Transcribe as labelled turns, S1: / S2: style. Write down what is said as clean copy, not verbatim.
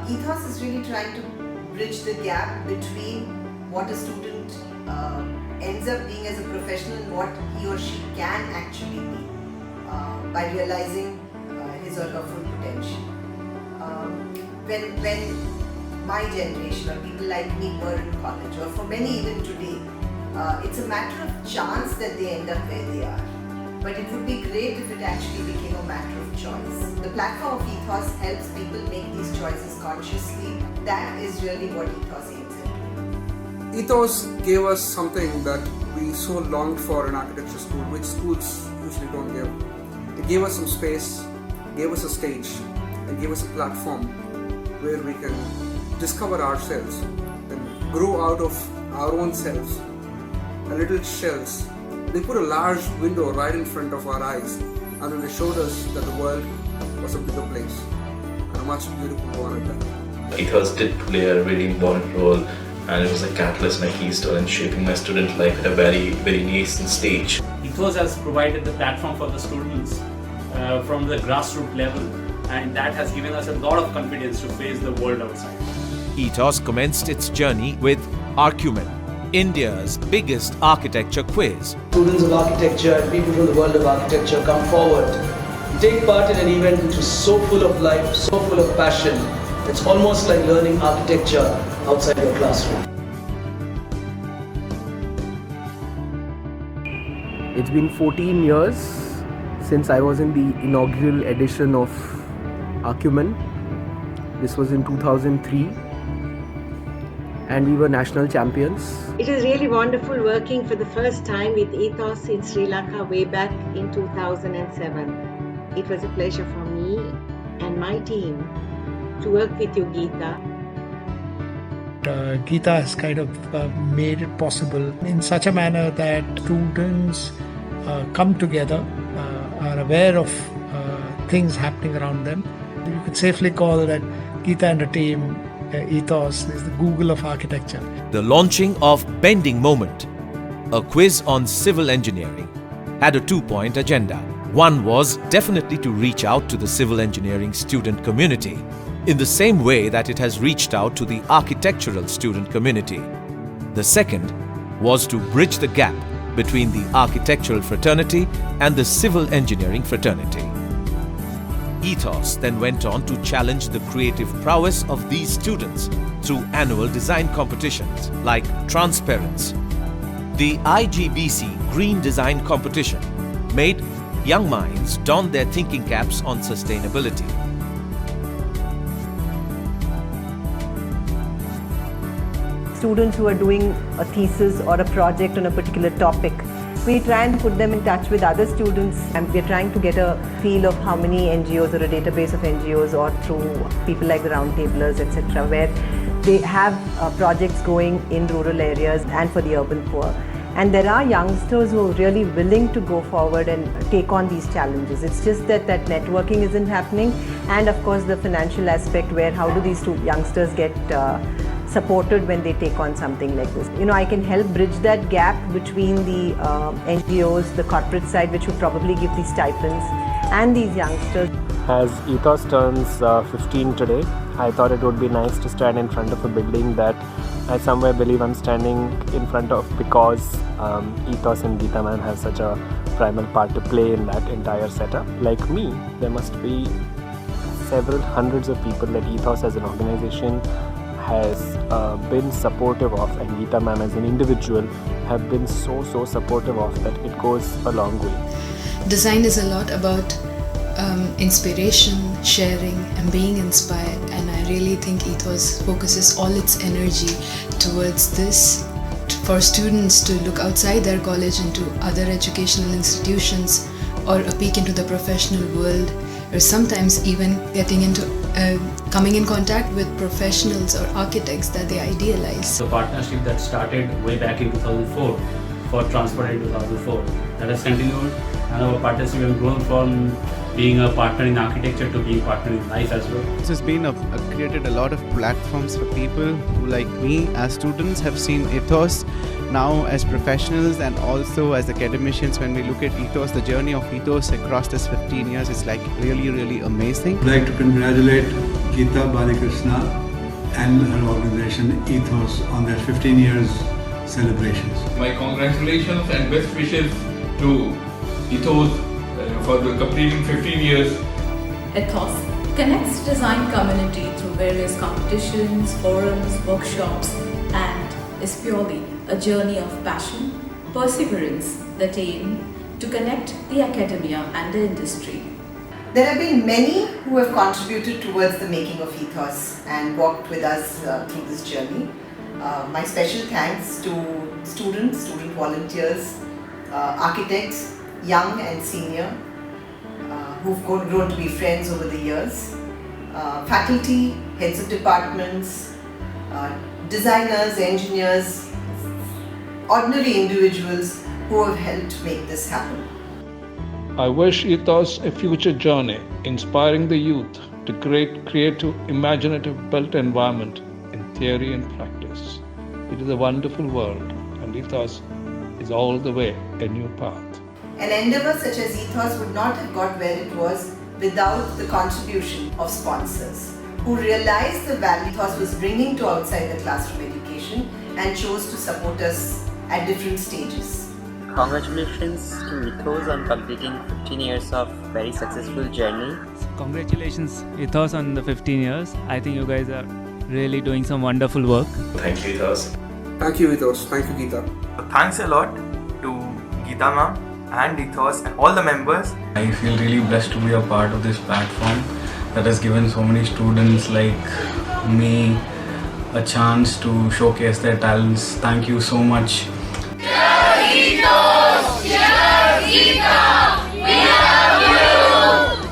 S1: Ethos is really trying to bridge the gap between what a student ends up being as a professional and what he or she can actually be by realizing his or her full potential. When my generation or people like me were in college, or for many even today, it's a matter of chance that they end up where they are. But it would be great if it actually became a matter of choice. The platform of Ethos helps people make these choices consciously. That is really what Ethos aims at.
S2: Ethos gave us something that we so longed for in architecture school, which schools usually don't give. It gave us some space, gave us a stage, and gave us a platform where we can discover ourselves and grow out of our own selves. A little shells. They put a large window right in front of our eyes, and then they showed us that the world was a bigger place and a much beautiful one at that.
S3: Ethos did play a really important role, and it was a catalyst and a keystone in shaping my student life at a very, very nascent stage.
S4: Ethos has provided the platform for the students from the grassroots level, and that has given us a lot of confidence to face the world outside.
S5: Ethos commenced its journey with Arcumen, India's biggest architecture quiz.
S6: Students of architecture and people from the world of architecture come forward, take part in an event which is so full of life, so full of passion. It's almost like learning architecture outside your classroom.
S7: It's been 14 years since I was in the inaugural edition of Arcumen. This was in 2003. And we were national champions.
S8: It is really wonderful working for the first time with Ethos in Sri Lanka way back in 2007. It was a pleasure for me and my team to work with you, Geeta.
S9: Geeta has kind of made it possible in such a manner that students come together, are aware of things happening around them. You could safely call that Geeta and her team, Ethos, is the Google of architecture.
S5: The launching of Bending Moment, a quiz on civil engineering, had a two-point agenda. One was definitely to reach out to the civil engineering student community in the same way that it has reached out to the architectural student community. The second was to bridge the gap between the architectural fraternity and the civil engineering fraternity. Ethos then went on to challenge the creative prowess of these students through annual design competitions like Transparence. The IGBC Green Design Competition made young minds don their thinking caps on sustainability.
S10: Students who are doing a thesis or a project on a particular topic, we try and put them in touch with other students, and we're trying to get a feel of how many NGOs or a database of NGOs, or through people like the Roundtablers, etc., where they have projects going in rural areas and for the urban poor. And there are youngsters who are really willing to go forward and take on these challenges. It's just that networking isn't happening, and of course the financial aspect, where how do these two youngsters get supported when they take on something like this. You know, I can help bridge that gap between the NGOs, the corporate side, which would probably give these stipends, and these youngsters.
S11: As Ethos turns 15 today, I thought it would be nice to stand in front of a building that I somewhere believe I'm standing in front of because Ethos and Geeta ma'am have such a primal part to play in that entire setup. Like me, there must be several hundreds of people that Ethos as an organization has been supportive of, and Geeta ma'am as an individual have been so supportive of, that it goes a long way.
S12: Design is a lot about inspiration, sharing and being inspired, and I really think Ethos focuses all its energy towards this, for students to look outside their college into other educational institutions, or a peek into the professional world, or sometimes even getting into coming in contact with professionals or architects that they idealize.
S4: The partnership that started way back in 2004 for Transparent in 2004, that has continued, and our partnership has grown from being a partner in architecture to being partner in life as well.
S13: This has been created a lot of platforms for people who, like me, as students, have seen Ethos now as professionals and also as academicians. When we look at Ethos, the journey of Ethos across this 15 years is like really amazing.
S14: I'd like to congratulate Geeta Balakrishna and her organization Ethos on their 15 years celebrations.
S15: My congratulations and best wishes to Ethos for the completing 15 years.
S16: Ethos connects the design community through various competitions, forums, workshops, and is purely a journey of passion, perseverance that aim to connect the academia and the industry.
S1: There have been many who have contributed towards the making of Ethos and walked with us through this journey. My special thanks to student volunteers, architects, young and senior, who've grown to be friends over the years, faculty, heads of departments, designers, engineers, ordinary individuals who have helped make this happen.
S9: I wish Ethos a future journey, inspiring the youth to create creative, imaginative built environment in theory and practice. It is a wonderful world, and Ethos is all the way a new path.
S1: An endeavour such as Ethos would not have got where it was without the contribution of sponsors who realized the value Ethos was bringing to outside the classroom education and chose to support us at different stages.
S17: Congratulations to Ethos on completing 15 years of very successful journey.
S18: Congratulations Ethos on the 15 years. I think you guys are really doing some wonderful work.
S3: Thank you, Ethos.
S2: Thank you, Ethos. Thank you, Geeta.
S19: Thanks a lot to Geeta ma'am and Ethos and all the members.
S20: I feel really blessed to be a part of this platform that has given so many students like me a chance to showcase their talents. Thank you so much.
S21: Cheer Ethos! Cheer Geeta!